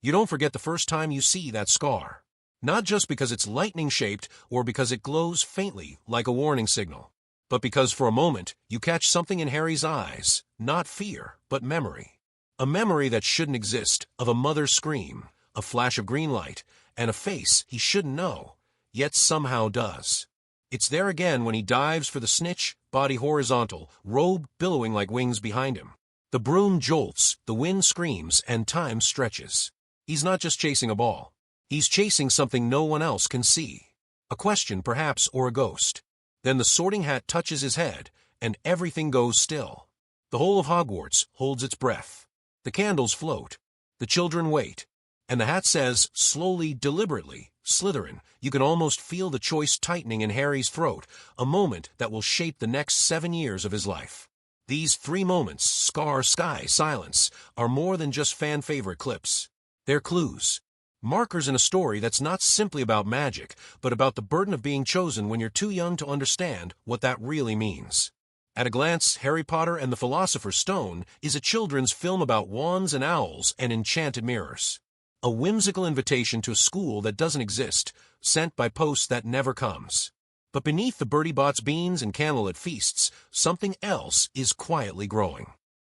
You don't forget the first time you see that scar. Not just because it's lightning-shaped or because it glows faintly like a warning signal, but because for a moment you catch something in Harry's eyes, not fear, but memory. A memory that shouldn't exist, of a mother's scream, a flash of green light, and a face he shouldn't know, yet somehow does. It's there again when he dives for the snitch, body horizontal, robe billowing like wings behind him. The broom jolts, the wind screams, and time stretches. He's not just chasing a ball. He's chasing something no one else can see. A question, perhaps, or a ghost. Then the Sorting Hat touches his head, and everything goes still. The whole of Hogwarts holds its breath. The candles float. The children wait. And the hat says, slowly, deliberately, Slytherin. You can almost feel the choice tightening in Harry's throat, a moment that will shape the next 7 years of his life. These 3 moments, scar, sky, silence, are more than just fan-favorite clips. They're clues. Markers in a story that's not simply about magic, but about the burden of being chosen when you're too young to understand what that really means. At a glance, Harry Potter and the Philosopher's Stone is a children's film about wands and owls and enchanted mirrors. A whimsical invitation to a school that doesn't exist, sent by post that never comes. But beneath the Bertie Bott's beans and candlelit feasts, something else is quietly growing.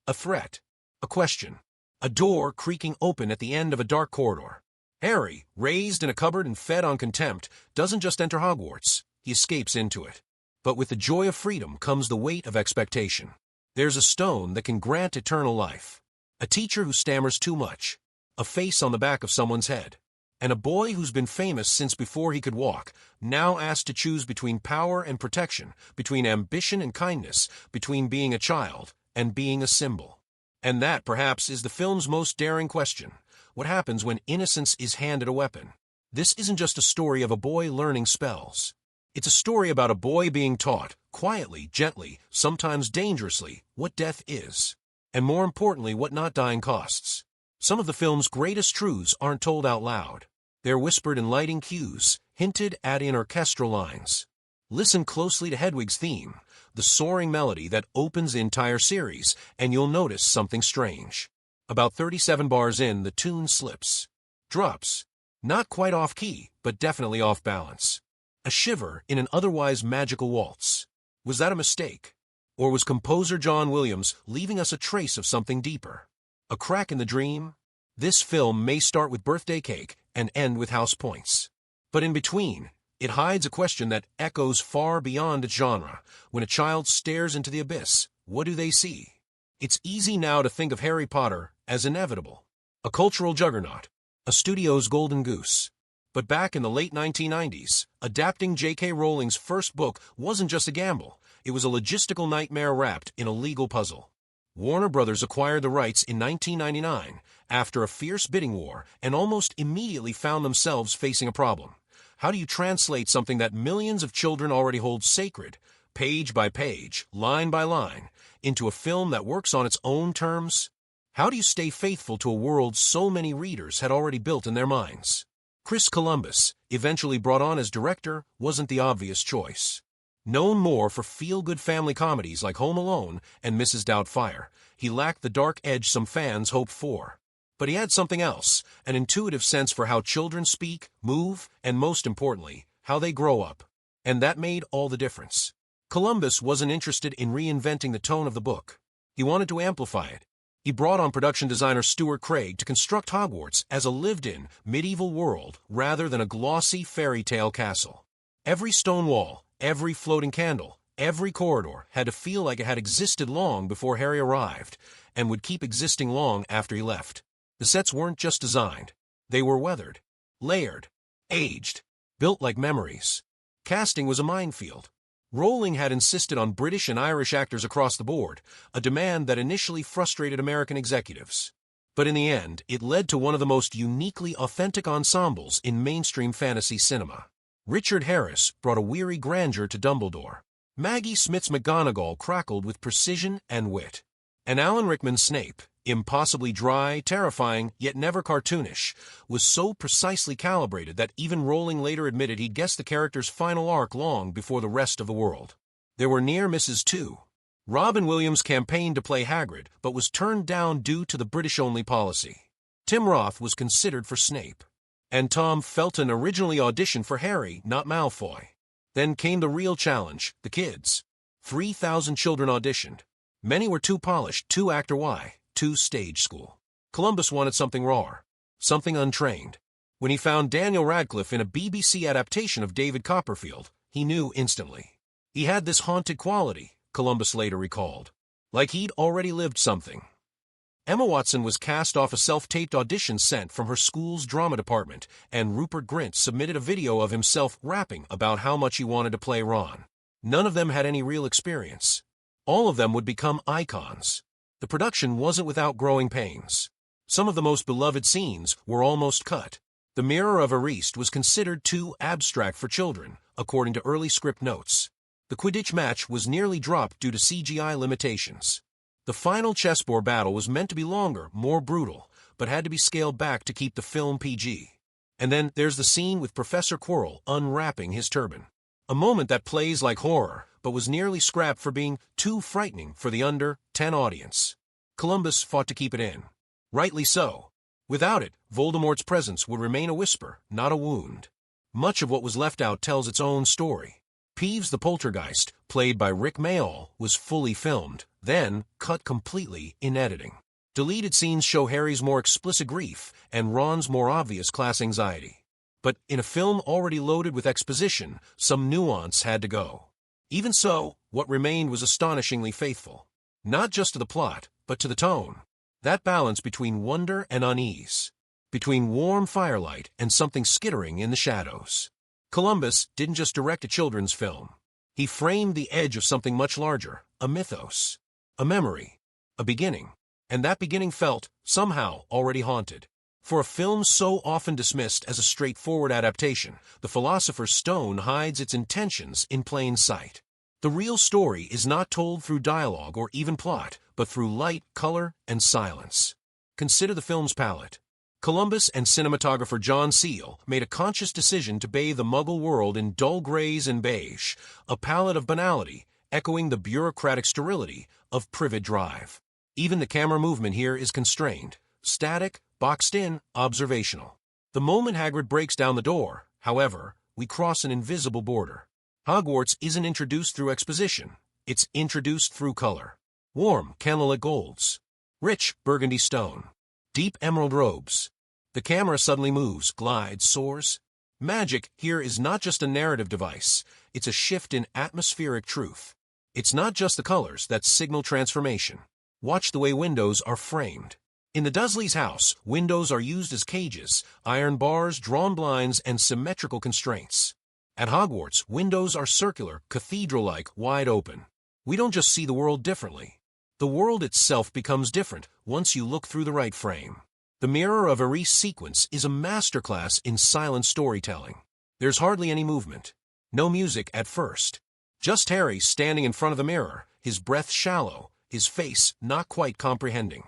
A threat. A question. A door creaking open at the end of a dark corridor. Harry, raised in a cupboard and fed on contempt, doesn't just enter Hogwarts, he escapes into it. But with the joy of freedom comes the weight of expectation. There's a stone that can grant eternal life. A teacher who stammers too much. A face on the back of someone's head. And a boy who's been famous since before he could walk, now asked to choose between power and protection, between ambition and kindness, between being a child and being a symbol. And that, perhaps, is the film's most daring question. What happens when innocence is handed a weapon? This isn't just a story of a boy learning spells. It's a story about a boy being taught, quietly, gently, sometimes dangerously, what death is. And more importantly, what not dying costs. Some of the film's greatest truths aren't told out loud. They're whispered in lighting cues, hinted at in orchestral lines. Listen closely to Hedwig's theme, the soaring melody that opens the entire series, and you'll notice something strange. About 37 bars in, the tune slips. Drops. Not quite off key, but definitely off balance. A shiver in an otherwise magical waltz. Was that a mistake? Or was composer John Williams leaving us a trace of something deeper? A crack in the dream? This film may start with birthday cake and end with house points. But in between, it hides a question that echoes far beyond its genre. When a child stares into the abyss, what do they see? It's easy now to think of Harry Potter as inevitable. A cultural juggernaut. A studio's golden goose. But back in the late 1990s, adapting J.K. Rowling's first book wasn't just a gamble. It was a logistical nightmare wrapped in a legal puzzle. Warner Brothers acquired the rights in 1999 after a fierce bidding war and almost immediately found themselves facing a problem. How do you translate something that millions of children already hold sacred, page by page, line by line, into a film that works on its own terms? How do you stay faithful to a world so many readers had already built in their minds? Chris Columbus, eventually brought on as director, wasn't the obvious choice. Known more for feel-good family comedies like Home Alone and Mrs. Doubtfire, he lacked the dark edge some fans hoped for. But he had something else, an intuitive sense for how children speak, move, and most importantly, how they grow up. And that made all the difference. Columbus wasn't interested in reinventing the tone of the book. He wanted to amplify it. He brought on production designer Stuart Craig to construct Hogwarts as a lived-in, medieval world rather than a glossy fairy tale castle. Every stone wall, every floating candle, every corridor had to feel like it had existed long before Harry arrived, and would keep existing long after he left. The sets weren't just designed. They were weathered, layered, aged, built like memories. Casting was a minefield. Rowling had insisted on British and Irish actors across the board, a demand that initially frustrated American executives. But in the end, it led to one of the most uniquely authentic ensembles in mainstream fantasy cinema. Richard Harris brought a weary grandeur to Dumbledore. Maggie Smith's McGonagall crackled with precision and wit. And Alan Rickman's Snape, impossibly dry, terrifying, yet never cartoonish, was so precisely calibrated that even Rowling later admitted he'd guessed the character's final arc long before the rest of the world. There were near misses too. Robin Williams campaigned to play Hagrid, but was turned down due to the British-only policy. Tim Roth was considered for Snape. And Tom Felton originally auditioned for Harry, not Malfoy. Then came the real challenge, the kids. 3,000 children auditioned. Many were too polished, too actor Y, too stage school. Columbus wanted something raw, something untrained. When he found Daniel Radcliffe in a BBC adaptation of David Copperfield, he knew instantly. He had this haunted quality, Columbus later recalled. Like he'd already lived something. Emma Watson was cast off a self-taped audition sent from her school's drama department, and Rupert Grint submitted a video of himself rapping about how much he wanted to play Ron. None of them had any real experience. All of them would become icons. The production wasn't without growing pains. Some of the most beloved scenes were almost cut. The Mirror of Erised was considered too abstract for children, according to early script notes. The Quidditch match was nearly dropped due to CGI limitations. The final chessboard battle was meant to be longer, more brutal, but had to be scaled back to keep the film PG. And then there's the scene with Professor Quirrell unwrapping his turban. A moment that plays like horror, but was nearly scrapped for being too frightening for the under-10 audience. Columbus fought to keep it in. Rightly so. Without it, Voldemort's presence would remain a whisper, not a wound. Much of what was left out tells its own story. Peeves the Poltergeist, played by Rick Mayall, was fully filmed, then cut completely in editing. Deleted scenes show Harry's more explicit grief and Ron's more obvious class anxiety. But in a film already loaded with exposition, some nuance had to go. Even so, what remained was astonishingly faithful. Not just to the plot, but to the tone. That balance between wonder and unease. Between warm firelight and something skittering in the shadows. Columbus didn't just direct a children's film. He framed the edge of something much larger, a mythos, a memory, a beginning. And that beginning felt, somehow, already haunted. For a film so often dismissed as a straightforward adaptation, The Philosopher's Stone hides its intentions in plain sight. The real story is not told through dialogue or even plot, but through light, color, and silence. Consider the film's palette. Columbus and cinematographer John Seale made a conscious decision to bathe the Muggle world in dull grays and beige, a palette of banality, echoing the bureaucratic sterility of Privet Drive. Even the camera movement here is constrained, static, boxed in, observational. The moment Hagrid breaks down the door, however, we cross an invisible border. Hogwarts isn't introduced through exposition, it's introduced through color. Warm, candlelit golds. Rich, burgundy stone. Deep emerald robes. The camera suddenly moves, glides, soars. Magic here is not just a narrative device, it's a shift in atmospheric truth. It's not just the colors that signal transformation. Watch the way windows are framed. In the Dursleys' house, windows are used as cages, iron bars, drawn blinds, and symmetrical constraints. At Hogwarts, windows are circular, cathedral-like, wide open. We don't just see the world differently. The world itself becomes different once you look through the right frame. The Mirror of Erised sequence is a masterclass in silent storytelling. There's hardly any movement. No music at first. Just Harry standing in front of the mirror, his breath shallow, his face not quite comprehending.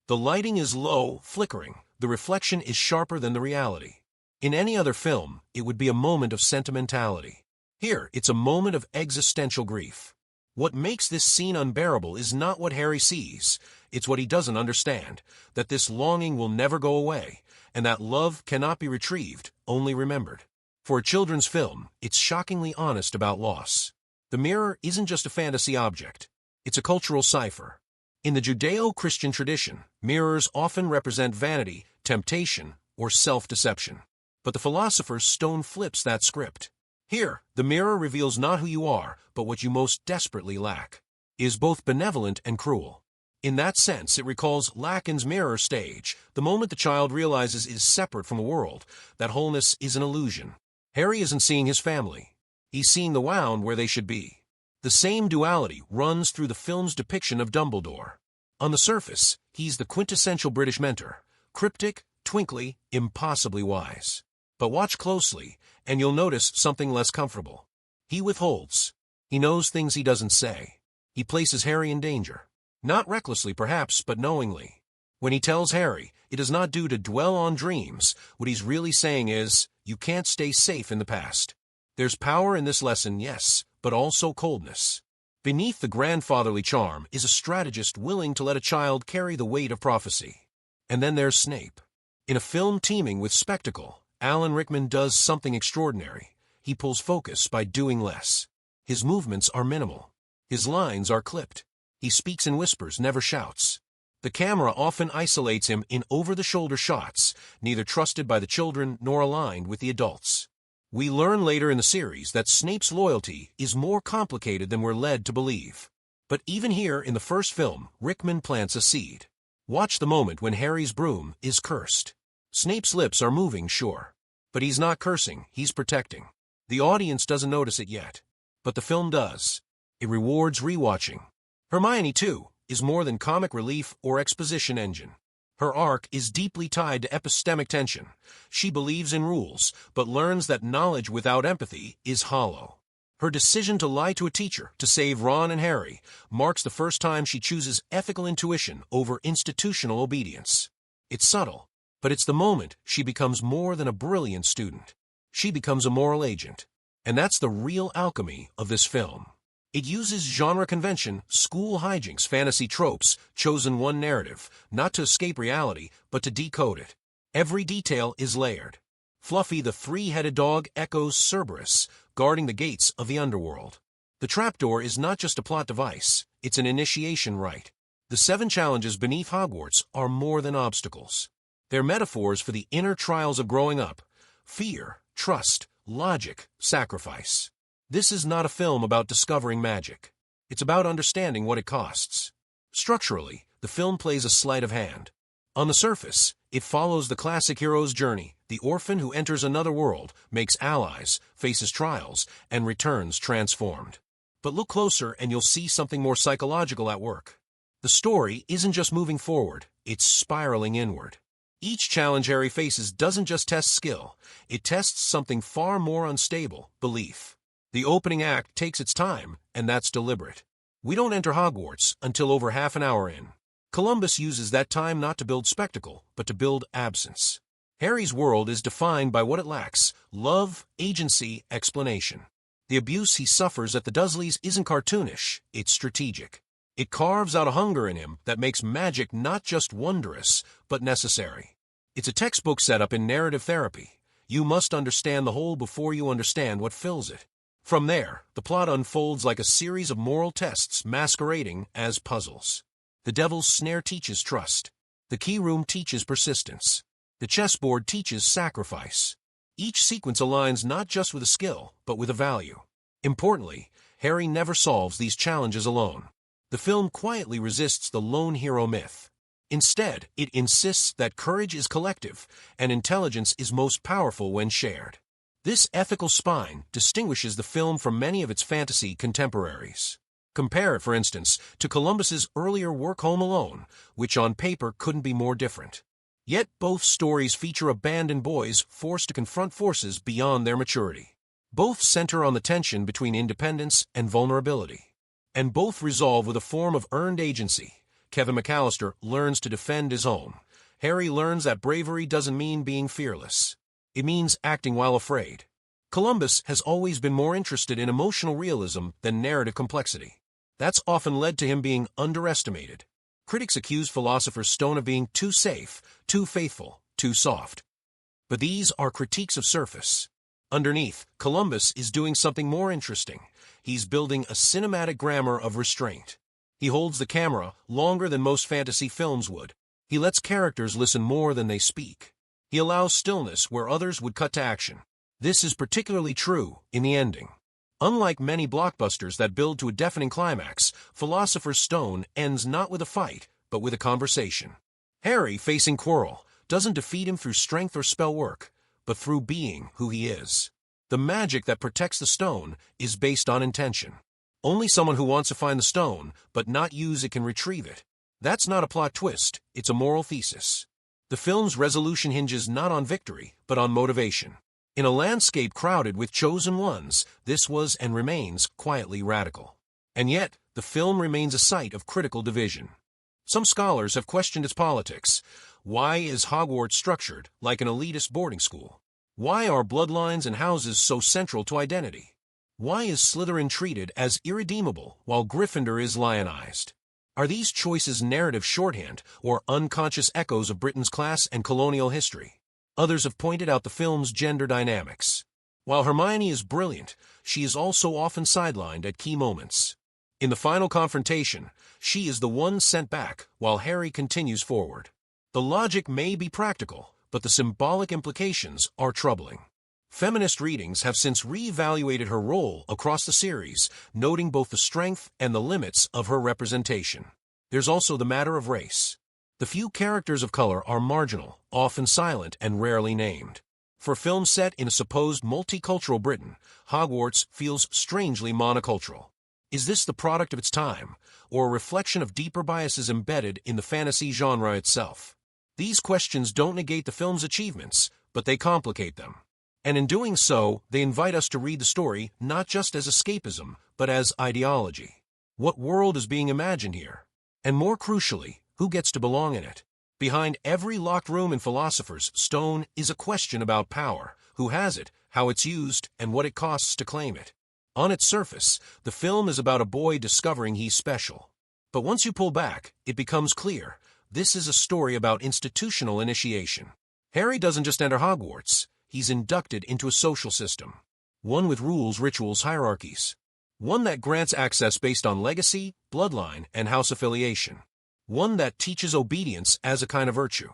The lighting is low, flickering. The reflection is sharper than the reality. In any other film, it would be a moment of sentimentality. Here, it's a moment of existential grief. What makes this scene unbearable is not what Harry sees, it's what he doesn't understand, that this longing will never go away, and that love cannot be retrieved, only remembered. For a children's film, it's shockingly honest about loss. The mirror isn't just a fantasy object, it's a cultural cipher. In the Judeo-Christian tradition, mirrors often represent vanity, temptation, or self-deception. But the Philosopher's Stone flips that script. Here, the mirror reveals not who you are, but what you most desperately lack. It is both benevolent and cruel. In that sense, it recalls Lacan's mirror stage, the moment the child realizes is separate from the world, that wholeness is an illusion. Harry isn't seeing his family. He's seeing the wound where they should be. The same duality runs through the film's depiction of Dumbledore. On the surface, he's the quintessential British mentor, cryptic, twinkly, impossibly wise. But watch closely, and you'll notice something less comfortable. He withholds. He knows things he doesn't say. He places Harry in danger. Not recklessly, perhaps, but knowingly. When he tells Harry, it is not due to dwell on dreams. What he's really saying is, you can't stay safe in the past. There's power in this lesson, yes, but also coldness. Beneath the grandfatherly charm is a strategist willing to let a child carry the weight of prophecy. And then there's Snape. In a film teeming with spectacle, Alan Rickman does something extraordinary. He pulls focus by doing less. His movements are minimal. His lines are clipped. He speaks in whispers, never shouts. The camera often isolates him in over-the-shoulder shots, neither trusted by the children nor aligned with the adults. We learn later in the series that Snape's loyalty is more complicated than we're led to believe. But even here in the first film, Rickman plants a seed. Watch the moment when Harry's broom is cursed. Snape's lips are moving, sure. But he's not cursing, he's protecting. The audience doesn't notice it yet. But the film does. It rewards rewatching. Hermione, too, is more than comic relief or exposition engine. Her arc is deeply tied to epistemic tension. She believes in rules, but learns that knowledge without empathy is hollow. Her decision to lie to a teacher to save Ron and Harry marks the first time she chooses ethical intuition over institutional obedience. It's subtle, but it's the moment she becomes more than a brilliant student. She becomes a moral agent. And that's the real alchemy of this film. It uses genre convention, school hijinks, fantasy tropes, chosen one narrative, not to escape reality, but to decode it. Every detail is layered. Fluffy the three-headed dog echoes Cerberus, guarding the gates of the underworld. The trapdoor is not just a plot device, it's an initiation rite. The 7 challenges beneath Hogwarts are more than obstacles. They're metaphors for the inner trials of growing up: fear, trust, logic, sacrifice. This is not a film about discovering magic. It's about understanding what it costs. Structurally, the film plays a sleight of hand. On the surface, it follows the classic hero's journey, the orphan who enters another world, makes allies, faces trials, and returns transformed. But look closer and you'll see something more psychological at work. The story isn't just moving forward, it's spiraling inward. Each challenge Harry faces doesn't just test skill, it tests something far more unstable: belief. The opening act takes its time, and that's deliberate. We don't enter Hogwarts until over half an hour in. Columbus uses that time not to build spectacle, but to build absence. Harry's world is defined by what it lacks: love, agency, explanation. The abuse he suffers at the Dursleys isn't cartoonish, it's strategic. It carves out a hunger in him that makes magic not just wondrous, but necessary. It's a textbook setup in narrative therapy. You must understand the whole before you understand what fills it. From there, the plot unfolds like a series of moral tests masquerading as puzzles. The Devil's Snare teaches trust. The Key Room teaches persistence. The chessboard teaches sacrifice. Each sequence aligns not just with a skill, but with a value. Importantly, Harry never solves these challenges alone. The film quietly resists the lone hero myth. Instead, it insists that courage is collective, and intelligence is most powerful when shared. This ethical spine distinguishes the film from many of its fantasy contemporaries. Compare it, for instance, to Columbus's earlier work Home Alone, which on paper couldn't be more different. Yet both stories feature abandoned boys forced to confront forces beyond their maturity. Both center on the tension between independence and vulnerability. And both resolve with a form of earned agency. Kevin McAllister learns to defend his home. Harry learns that bravery doesn't mean being fearless. It means acting while afraid. Columbus has always been more interested in emotional realism than narrative complexity. That's often led to him being underestimated. Critics accuse Philosopher's Stone of being too safe, too faithful, too soft. But these are critiques of surface. Underneath, Columbus is doing something more interesting. He's building a cinematic grammar of restraint. He holds the camera longer than most fantasy films would. He lets characters listen more than they speak. He allows stillness where others would cut to action. This is particularly true in the ending. Unlike many blockbusters that build to a deafening climax, Philosopher's Stone ends not with a fight, but with a conversation. Harry, facing Quirrell, doesn't defeat him through strength or spell work, but through being who he is. The magic that protects the stone is based on intention. Only someone who wants to find the stone, but not use it, can retrieve it. That's not a plot twist, it's a moral thesis. The film's resolution hinges not on victory, but on motivation. In a landscape crowded with chosen ones, this was and remains quietly radical. And yet, the film remains a site of critical division. Some scholars have questioned its politics. Why is Hogwarts structured like an elitist boarding school? Why are bloodlines and houses so central to identity? Why is Slytherin treated as irredeemable while Gryffindor is lionized? Are these choices narrative shorthand or unconscious echoes of Britain's class and colonial history? Others have pointed out the film's gender dynamics. While Hermione is brilliant, she is also often sidelined at key moments. In the final confrontation, she is the one sent back while Harry continues forward. The logic may be practical, but the symbolic implications are troubling. Feminist readings have since re-evaluated her role across the series, noting both the strength and the limits of her representation. There's also the matter of race. The few characters of color are marginal, often silent, and rarely named. For a film set in a supposed multicultural Britain, Hogwarts feels strangely monocultural. Is this the product of its time, or a reflection of deeper biases embedded in the fantasy genre itself? These questions don't negate the film's achievements, but they complicate them. And in doing so, they invite us to read the story not just as escapism, but as ideology. What world is being imagined here? And more crucially, who gets to belong in it? Behind every locked room in Philosopher's Stone is a question about power: who has it, how it's used, and what it costs to claim it. On its surface, the film is about a boy discovering he's special. But once you pull back, it becomes clear: this is a story about institutional initiation. Harry doesn't just enter Hogwarts, he's inducted into a social system. One with rules, rituals, hierarchies. One that grants access based on legacy, bloodline, and house affiliation. One that teaches obedience as a kind of virtue.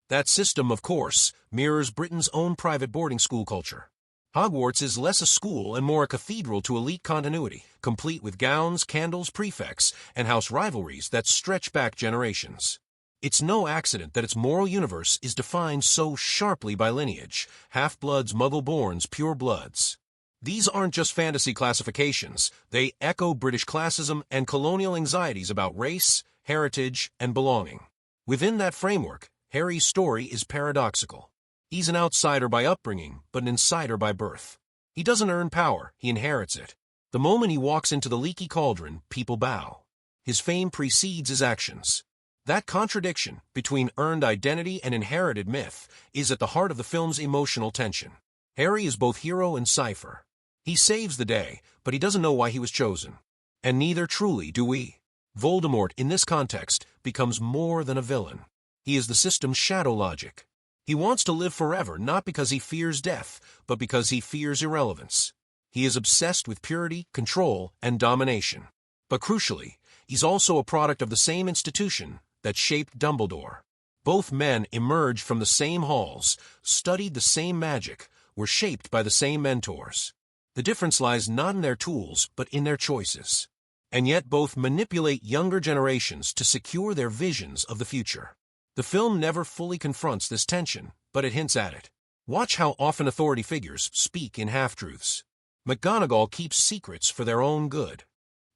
That system, of course, mirrors Britain's own private boarding school culture. Hogwarts is less a school and more a cathedral to elite continuity, complete with gowns, candles, prefects, and house rivalries that stretch back generations. It's no accident that its moral universe is defined so sharply by lineage: half-bloods, muggle-borns, pure-bloods. These aren't just fantasy classifications, they echo British classism and colonial anxieties about race, heritage, and belonging. Within that framework, Harry's story is paradoxical. He's an outsider by upbringing, but an insider by birth. He doesn't earn power, he inherits it. The moment he walks into the leaky cauldron, people bow. His fame precedes his actions. That contradiction between earned identity and inherited myth is at the heart of the film's emotional tension. Harry is both hero and cipher. He saves the day, but he doesn't know why he was chosen. And neither truly do we. Voldemort, in this context, becomes more than a villain. He is the system's shadow logic. He wants to live forever not because he fears death, but because he fears irrelevance. He is obsessed with purity, control, and domination. But crucially, he's also a product of the same institution that shaped Dumbledore. Both men emerged from the same halls, studied the same magic, were shaped by the same mentors. The difference lies not in their tools, but in their choices. And yet both manipulate younger generations to secure their visions of the future. The film never fully confronts this tension, but it hints at it. Watch how often authority figures speak in half-truths. McGonagall keeps secrets for their own good.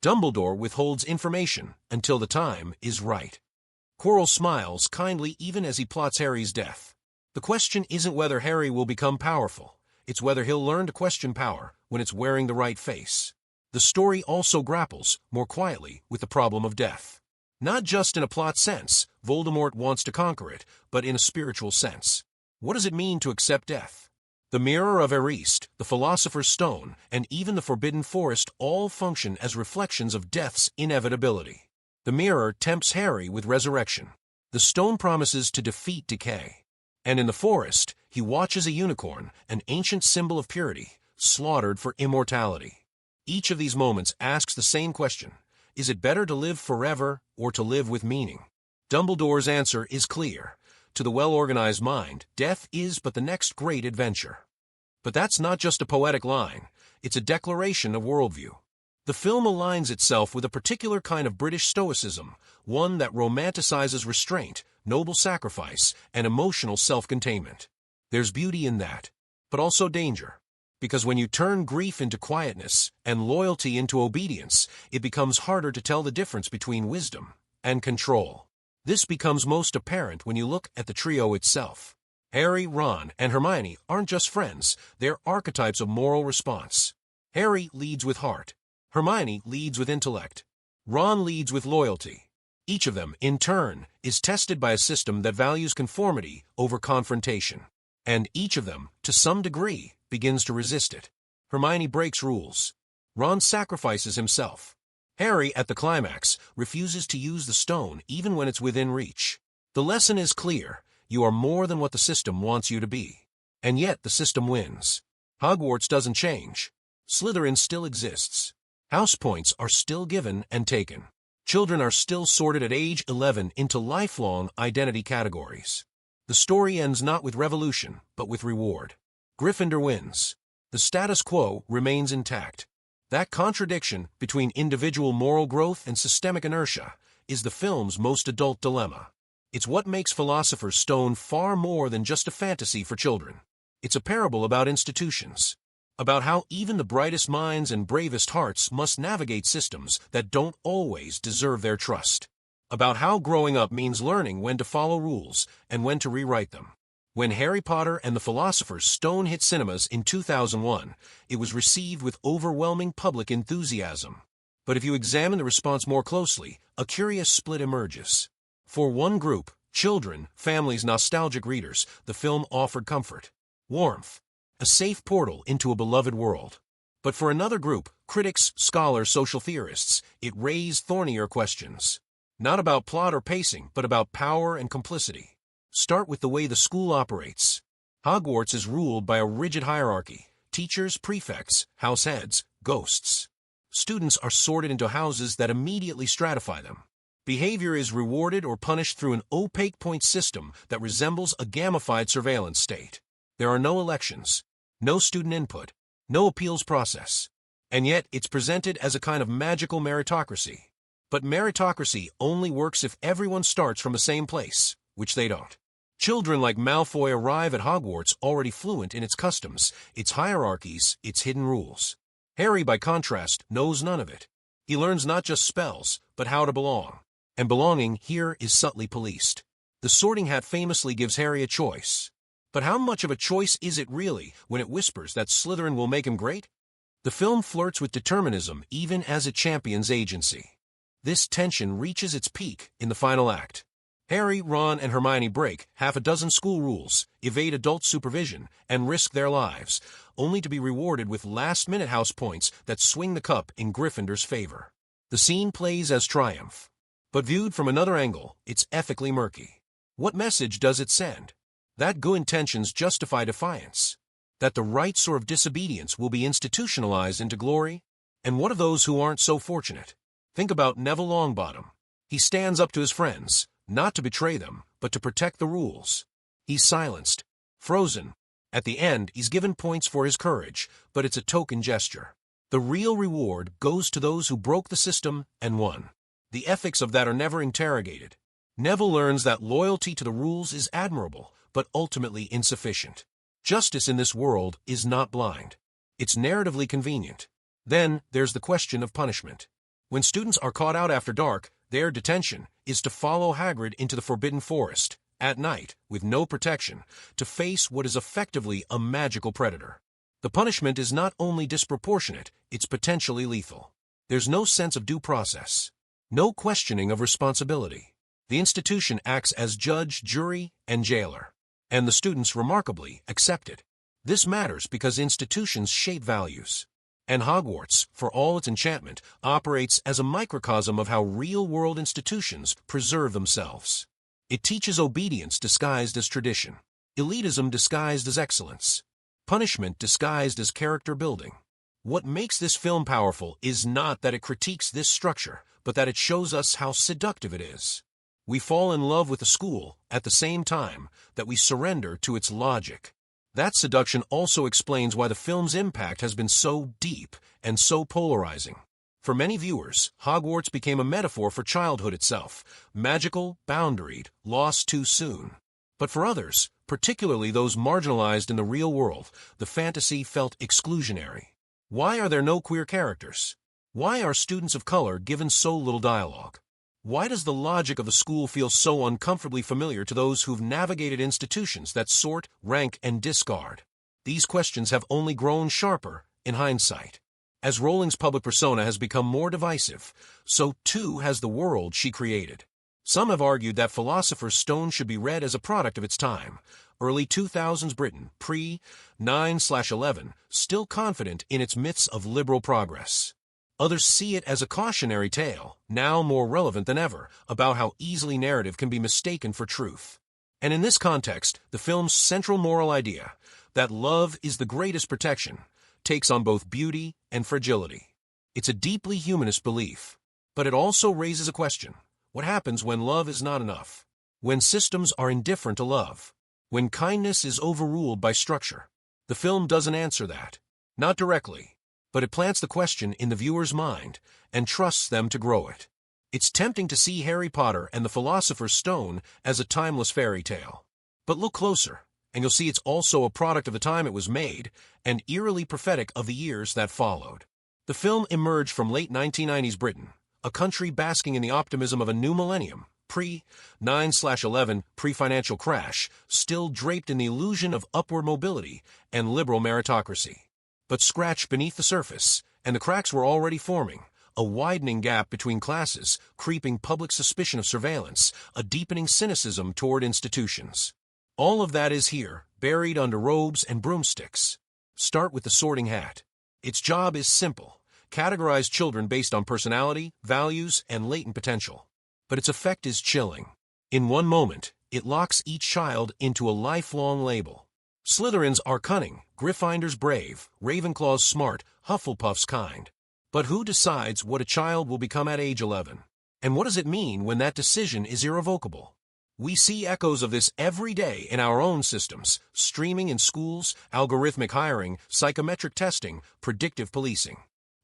Dumbledore withholds information until the time is right. Quirrell smiles kindly even as he plots Harry's death. The question isn't whether Harry will become powerful. It's whether he'll learn to question power when it's wearing the right face. The story also grapples, more quietly, with the problem of death. Not just in a plot sense, Voldemort wants to conquer it, but in a spiritual sense. What does it mean to accept death? The Mirror of Erist, the Philosopher's Stone, and even the Forbidden Forest all function as reflections of death's inevitability. The mirror tempts Harry with resurrection. The stone promises to defeat decay. And in the forest, he watches a unicorn, an ancient symbol of purity, slaughtered for immortality. Each of these moments asks the same question: is it better to live forever or to live with meaning? Dumbledore's answer is clear. To the well-organized mind, death is but the next great adventure. But that's not just a poetic line, it's a declaration of worldview. The film aligns itself with a particular kind of British stoicism, one that romanticizes restraint, noble sacrifice, and emotional self-containment. There's beauty in that, but also danger. Because when you turn grief into quietness and loyalty into obedience, it becomes harder to tell the difference between wisdom and control. This becomes most apparent when you look at the trio itself. Harry, Ron, and Hermione aren't just friends, they're archetypes of moral response. Harry leads with heart. Hermione leads with intellect. Ron leads with loyalty. Each of them, in turn, is tested by a system that values conformity over confrontation. And each of them, to some degree, begins to resist it. Hermione breaks rules. Ron sacrifices himself. Harry, at the climax, refuses to use the stone even when it's within reach. The lesson is clear: you are more than what the system wants you to be. And yet the system wins. Hogwarts doesn't change. Slytherin still exists. House points are still given and taken. Children are still sorted at age 11 into lifelong identity categories. The story ends not with revolution, but with reward. Gryffindor wins. The status quo remains intact. That contradiction between individual moral growth and systemic inertia is the film's most adult dilemma. It's what makes Philosopher's Stone far more than just a fantasy for children. It's a parable about institutions, about how even the brightest minds and bravest hearts must navigate systems that don't always deserve their trust, about how growing up means learning when to follow rules and when to rewrite them. When Harry Potter and the Philosopher's Stone hit cinemas in 2001, it was received with overwhelming public enthusiasm. But if you examine the response more closely, a curious split emerges. For one group, children, families, nostalgic readers, the film offered comfort, warmth, a safe portal into a beloved world. But for another group, critics, scholars, social theorists, it raised thornier questions. Not about plot or pacing, but about power and complicity. Start with the way the school operates. Hogwarts is ruled by a rigid hierarchy: teachers, prefects, house heads, ghosts. Students are sorted into houses that immediately stratify them. Behavior is rewarded or punished through an opaque point system that resembles a gamified surveillance state. There are no elections, no student input, no appeals process. And yet it's presented as a kind of magical meritocracy. But meritocracy only works if everyone starts from the same place, which they don't. Children like Malfoy arrive at Hogwarts already fluent in its customs, its hierarchies, its hidden rules. Harry, by contrast, knows none of it. He learns not just spells, but how to belong. And belonging here is subtly policed. The Sorting Hat famously gives Harry a choice. But how much of a choice is it really when it whispers that Slytherin will make him great? The film flirts with determinism even as it champions agency. This tension reaches its peak in the final act. Harry, Ron, and Hermione break half a dozen school rules, evade adult supervision, and risk their lives, only to be rewarded with last-minute house points that swing the cup in Gryffindor's favor. The scene plays as triumph. But viewed from another angle, it's ethically murky. What message does it send? That good intentions justify defiance? That the right sort of disobedience will be institutionalized into glory? And what of those who aren't so fortunate? Think about Neville Longbottom. He stands up to his friends, not to betray them, but to protect the rules. He's silenced, frozen. At the end, he's given points for his courage, but it's a token gesture. The real reward goes to those who broke the system and won. The ethics of that are never interrogated. Neville learns that loyalty to the rules is admirable, but ultimately insufficient. Justice in this world is not blind. It's narratively convenient. Then there's the question of punishment. When students are caught out after dark, their detention is to follow Hagrid into the Forbidden Forest, at night, with no protection, to face what is effectively a magical predator. The punishment is not only disproportionate, it's potentially lethal. There's no sense of due process. No questioning of responsibility. The institution acts as judge, jury, and jailer. And the students remarkably accept it. This matters because institutions shape values. And Hogwarts, for all its enchantment, operates as a microcosm of how real-world institutions preserve themselves. It teaches obedience disguised as tradition, elitism disguised as excellence, punishment disguised as character building. What makes this film powerful is not that it critiques this structure, but that it shows us how seductive it is. We fall in love with the school at the same time that we surrender to its logic. That seduction also explains why the film's impact has been so deep and so polarizing. For many viewers, Hogwarts became a metaphor for childhood itself, magical, boundaried, lost too soon. But for others, particularly those marginalized in the real world, the fantasy felt exclusionary. Why are there no queer characters? Why are students of color given so little dialogue? Why does the logic of the school feel so uncomfortably familiar to those who've navigated institutions that sort, rank, and discard? These questions have only grown sharper in hindsight. As Rowling's public persona has become more divisive, so too has the world she created. Some have argued that Philosopher's Stone should be read as a product of its time. Early 2000s Britain, pre-9/11, still confident in its myths of liberal progress. Others see it as a cautionary tale, now more relevant than ever, about how easily narrative can be mistaken for truth. And in this context, the film's central moral idea, that love is the greatest protection, takes on both beauty and fragility. It's a deeply humanist belief, but it also raises a question. What happens when love is not enough? When systems are indifferent to love? When kindness is overruled by structure? The film doesn't answer that. Not directly, but it plants the question in the viewer's mind and trusts them to grow it. It's tempting to see Harry Potter and the Philosopher's Stone as a timeless fairy tale. But look closer, and you'll see it's also a product of the time it was made, and eerily prophetic of the years that followed. The film emerged from late 1990s Britain, a country basking in the optimism of a new millennium, pre-9/11 pre-financial crash, still draped in the illusion of upward mobility and liberal meritocracy. But scratch beneath the surface, and the cracks were already forming, a widening gap between classes, creeping public suspicion of surveillance, a deepening cynicism toward institutions. All of that is here, buried under robes and broomsticks. Start with the Sorting Hat. Its job is simple: categorize children based on personality, values, and latent potential. But its effect is chilling. In one moment, it locks each child into a lifelong label. Slytherins are cunning, Gryffindors brave, Ravenclaws smart, Hufflepuffs kind. But who decides what a child will become at age 11? And what does it mean when that decision is irrevocable? We see echoes of this every day in our own systems: streaming in schools, algorithmic hiring, psychometric testing, predictive policing.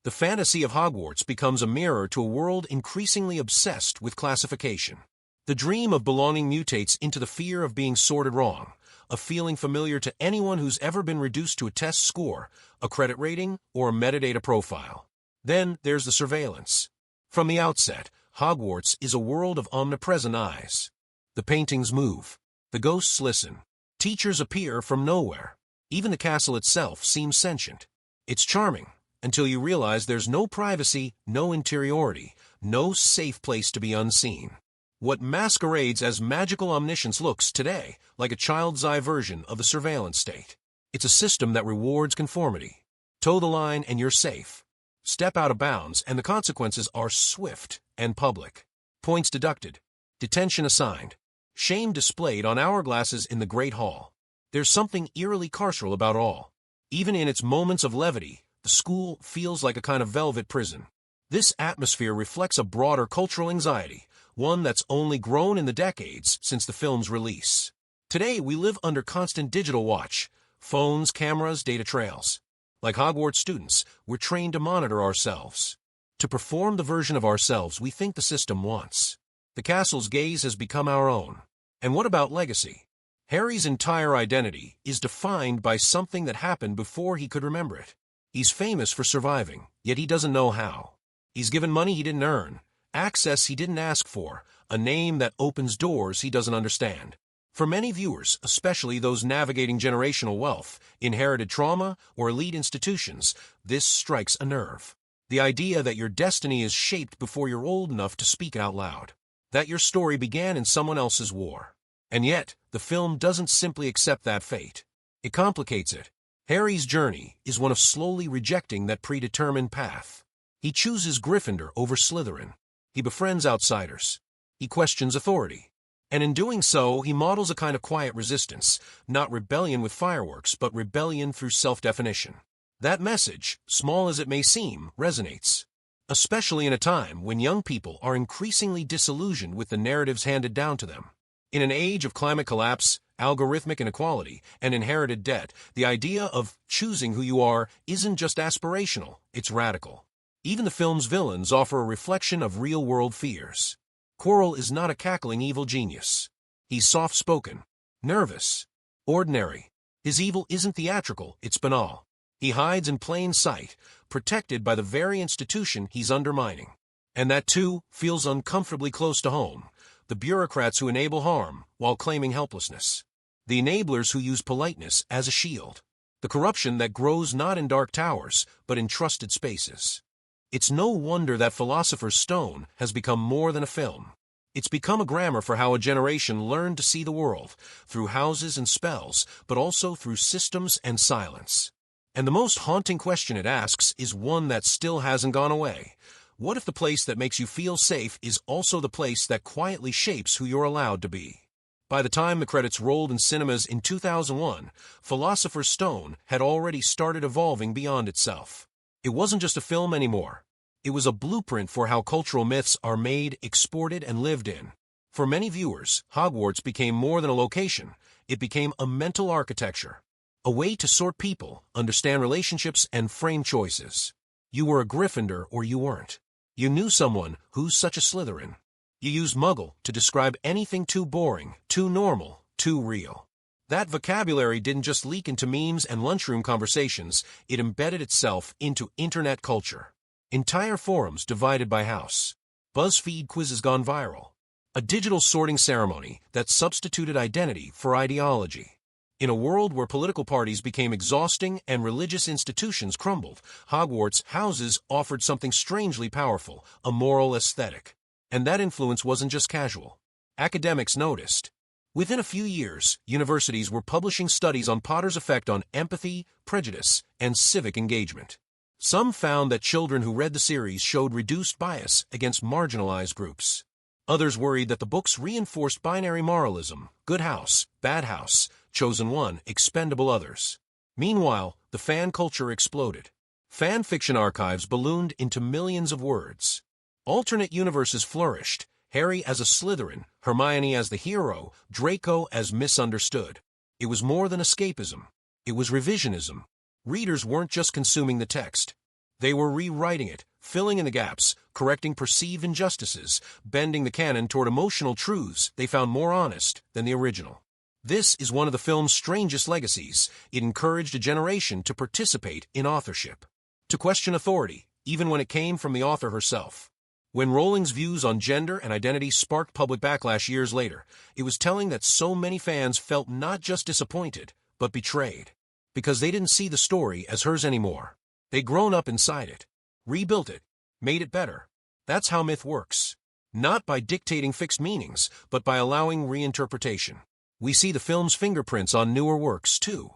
The fantasy of Hogwarts becomes a mirror to a world increasingly obsessed with classification. The dream of belonging mutates into the fear of being sorted wrong, a feeling familiar to anyone who's ever been reduced to a test score, a credit rating, or a metadata profile. Then there's the surveillance. From the outset, Hogwarts is a world of omnipresent eyes. The paintings move. The ghosts listen. Teachers appear from nowhere. Even the castle itself seems sentient. It's charming, until you realize there's no privacy, no interiority, no safe place to be unseen. What masquerades as magical omniscience looks today like a child's eye version of the surveillance state. It's a system that rewards conformity. Toe the line and you're safe. Step out of bounds and the consequences are swift and public. Points deducted. Detention assigned. Shame displayed on hourglasses in the Great Hall. There's something eerily carceral about all. Even in its moments of levity, the school feels like a kind of velvet prison. This atmosphere reflects a broader cultural anxiety, one that's only grown in the decades since the film's release. Today, we live under constant digital watch: phones, cameras, data trails. Like Hogwarts students, we're trained to monitor ourselves, to perform the version of ourselves we think the system wants. The castle's gaze has become our own. And what about legacy? Harry's entire identity is defined by something that happened before he could remember it. He's famous for surviving, yet he doesn't know how. He's given money he didn't earn, access he didn't ask for, a name that opens doors he doesn't understand. For many viewers, especially those navigating generational wealth, inherited trauma, or elite institutions, this strikes a nerve. The idea that your destiny is shaped before you're old enough to speak out loud. That your story began in someone else's war. And yet, the film doesn't simply accept that fate. It complicates it. Harry's journey is one of slowly rejecting that predetermined path. He chooses Gryffindor over Slytherin. He befriends outsiders. He questions authority. And in doing so, he models a kind of quiet resistance, not rebellion with fireworks, but rebellion through self-definition. That message, small as it may seem, resonates. Especially in a time when young people are increasingly disillusioned with the narratives handed down to them. In an age of climate collapse, algorithmic inequality, and inherited debt, the idea of choosing who you are isn't just aspirational, it's radical. Even the film's villains offer a reflection of real-world fears. Quirrell is not a cackling evil genius. He's soft-spoken, nervous, ordinary. His evil isn't theatrical, it's banal. He hides in plain sight, protected by the very institution he's undermining. And that, too, feels uncomfortably close to home. The bureaucrats who enable harm while claiming helplessness. The enablers who use politeness as a shield. The corruption that grows not in dark towers, but in trusted spaces. It's no wonder that Philosopher's Stone has become more than a film. It's become a grammar for how a generation learned to see the world, through houses and spells, but also through systems and silence. And the most haunting question it asks is one that still hasn't gone away. What if the place that makes you feel safe is also the place that quietly shapes who you're allowed to be? By the time the credits rolled in cinemas in 2001, Philosopher's Stone had already started evolving beyond itself. It wasn't just a film anymore. It was a blueprint for how cultural myths are made, exported, and lived in. For many viewers, Hogwarts became more than a location. It became a mental architecture. A way to sort people, understand relationships, and frame choices. You were a Gryffindor or you weren't. You knew someone who's such a Slytherin. You used Muggle to describe anything too boring, too normal, too real. That vocabulary didn't just leak into memes and lunchroom conversations, it embedded itself into internet culture. Entire forums divided by house. BuzzFeed quizzes gone viral. A digital sorting ceremony that substituted identity for ideology. In a world where political parties became exhausting and religious institutions crumbled, Hogwarts houses offered something strangely powerful, a moral aesthetic. And that influence wasn't just casual. Academics noticed. Within a few years, universities were publishing studies on Potter's effect on empathy, prejudice, and civic engagement. Some found that children who read the series showed reduced bias against marginalized groups. Others worried that the books reinforced binary moralism, good house, bad house, chosen one, expendable others. Meanwhile, the fan culture exploded. Fan fiction archives ballooned into millions of words. Alternate universes flourished, Harry as a Slytherin, Hermione as the hero, Draco as misunderstood. It was more than escapism. It was revisionism. Readers weren't just consuming the text. They were rewriting it, filling in the gaps, correcting perceived injustices, bending the canon toward emotional truths they found more honest than the original. This is one of the film's strangest legacies. It encouraged a generation to participate in authorship, to question authority, even when it came from the author herself. When Rowling's views on gender and identity sparked public backlash years later, it was telling that so many fans felt not just disappointed, but betrayed. Because they didn't see the story as hers anymore. They'd grown up inside it, rebuilt it, made it better. That's how myth works. Not by dictating fixed meanings, but by allowing reinterpretation. We see the film's fingerprints on newer works, too.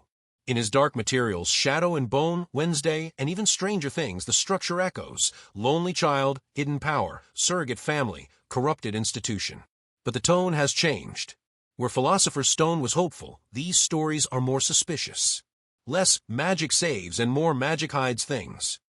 In his dark materials, Shadow and Bone, Wednesday, and even Stranger Things, the structure echoes. Lonely child, hidden power, surrogate family, corrupted institution. But the tone has changed. Where Philosopher's Stone was hopeful, these stories are more suspicious. Less magic saves and more magic hides things.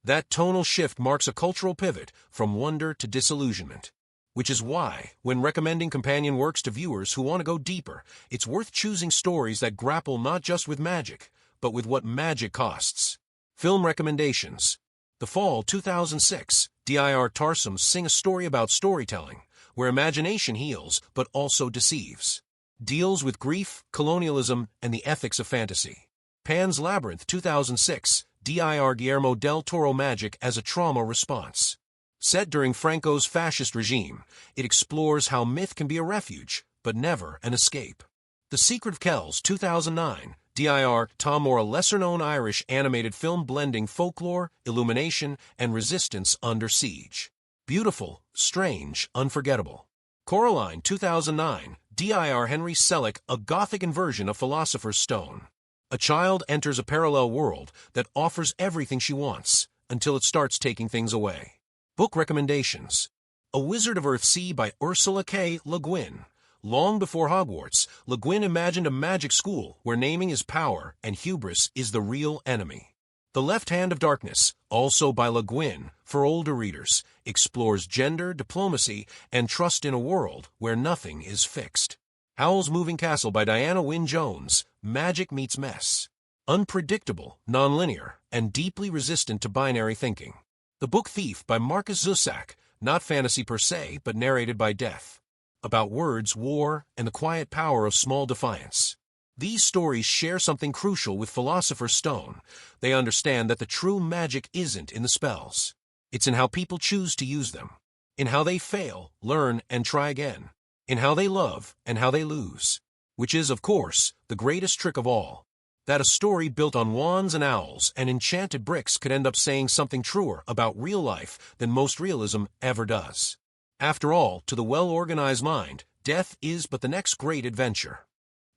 That tonal shift marks a cultural pivot from wonder to disillusionment. Which is why, when recommending companion works to viewers who want to go deeper, it's worth choosing stories that grapple not just with magic, but with what magic costs. Film recommendations. The Fall 2006, D.I.R. Tarsum sing a story about storytelling, where imagination heals but also deceives. Deals with grief, colonialism, and the ethics of fantasy. Pan's Labyrinth 2006, D.I.R. Guillermo del Toro magic as a trauma response. Set during Franco's fascist regime, it explores how myth can be a refuge, but never an escape. The Secret of Kells 2009, D.I.R. Tom Moore, a lesser-known Irish animated film blending folklore, illumination, and resistance under siege. Beautiful, strange, unforgettable. Coraline 2009, D.I.R. Henry Selick, a Gothic inversion of Philosopher's Stone. A child enters a parallel world that offers everything she wants, until it starts taking things away. Book recommendations. A Wizard of Earthsea by Ursula K. Le Guin. Long before Hogwarts, Le Guin imagined a magic school where naming is power and hubris is the real enemy. The Left Hand of Darkness, also by Le Guin, for older readers, explores gender, diplomacy, and trust in a world where nothing is fixed. Howl's Moving Castle by Diana Wynne Jones. Magic meets mess. Unpredictable, nonlinear, and deeply resistant to binary thinking. The Book Thief by Marcus Zusak, not fantasy per se, but narrated by death. About words, war, and the quiet power of small defiance. These stories share something crucial with Philosopher's Stone. They understand that the true magic isn't in the spells. It's in how people choose to use them. In how they fail, learn, and try again. In how they love and how they lose. Which is, of course, the greatest trick of all. That a story built on wands and owls and enchanted bricks could end up saying something truer about real life than most realism ever does. After all, to the well-organized mind, death is but the next great adventure.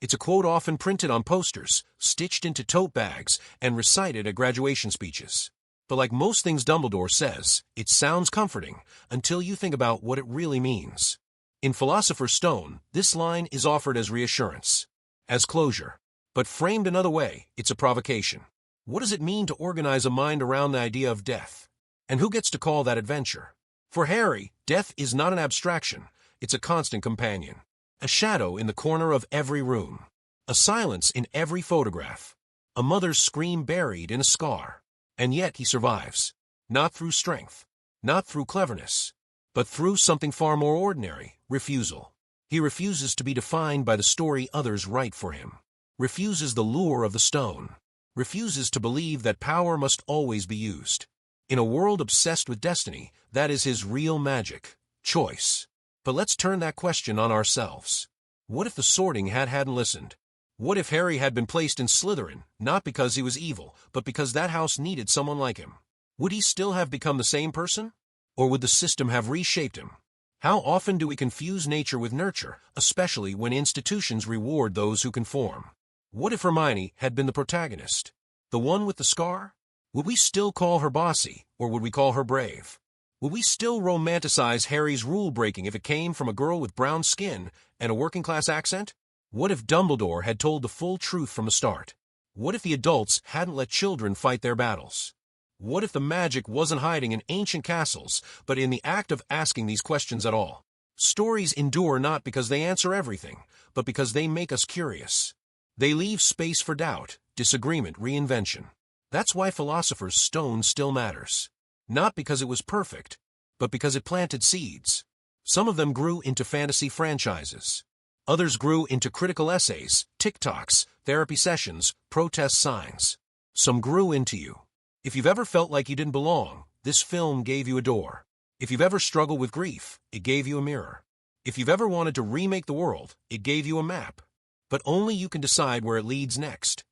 It's a quote often printed on posters, stitched into tote bags, and recited at graduation speeches. But like most things Dumbledore says, it sounds comforting until you think about what it really means. In Philosopher's Stone, this line is offered as reassurance, as closure. But framed another way, it's a provocation. What does it mean to organize a mind around the idea of death? And who gets to call that adventure? For Harry, death is not an abstraction, it's a constant companion. A shadow in the corner of every room. A silence in every photograph. A mother's scream buried in a scar. And yet he survives. Not through strength. Not through cleverness. But through something far more ordinary, refusal. He refuses to be defined by the story others write for him. Refuses the lure of the stone. Refuses to believe that power must always be used. In a world obsessed with destiny, that is his real magic. Choice. But let's turn that question on ourselves. What if the Sorting Hat hadn't listened? What if Harry had been placed in Slytherin, not because he was evil, but because that house needed someone like him? Would he still have become the same person? Or would the system have reshaped him? How often do we confuse nature with nurture, especially when institutions reward those who conform? What if Hermione had been the protagonist? The one with the scar? Would we still call her bossy, or would we call her brave? Would we still romanticize Harry's rule-breaking if it came from a girl with brown skin and a working-class accent? What if Dumbledore had told the full truth from the start? What if the adults hadn't let children fight their battles? What if the magic wasn't hiding in ancient castles, but in the act of asking these questions at all? Stories endure not because they answer everything, but because they make us curious. They leave space for doubt, disagreement, reinvention. That's why Philosopher's Stone still matters. Not because it was perfect, but because it planted seeds. Some of them grew into fantasy franchises. Others grew into critical essays, TikToks, therapy sessions, protest signs. Some grew into you. If you've ever felt like you didn't belong, this film gave you a door. If you've ever struggled with grief, it gave you a mirror. If you've ever wanted to remake the world, it gave you a map. But only you can decide where it leads next.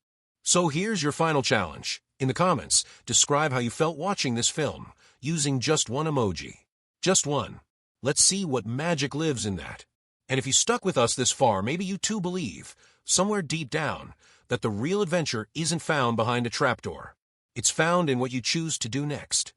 So here's your final challenge. In the comments, describe how you felt watching this film, using just one emoji. Just one. Let's see what magic lives in that. And if you stuck with us this far, maybe you too believe, somewhere deep down, that the real adventure isn't found behind a trapdoor. It's found in what you choose to do next.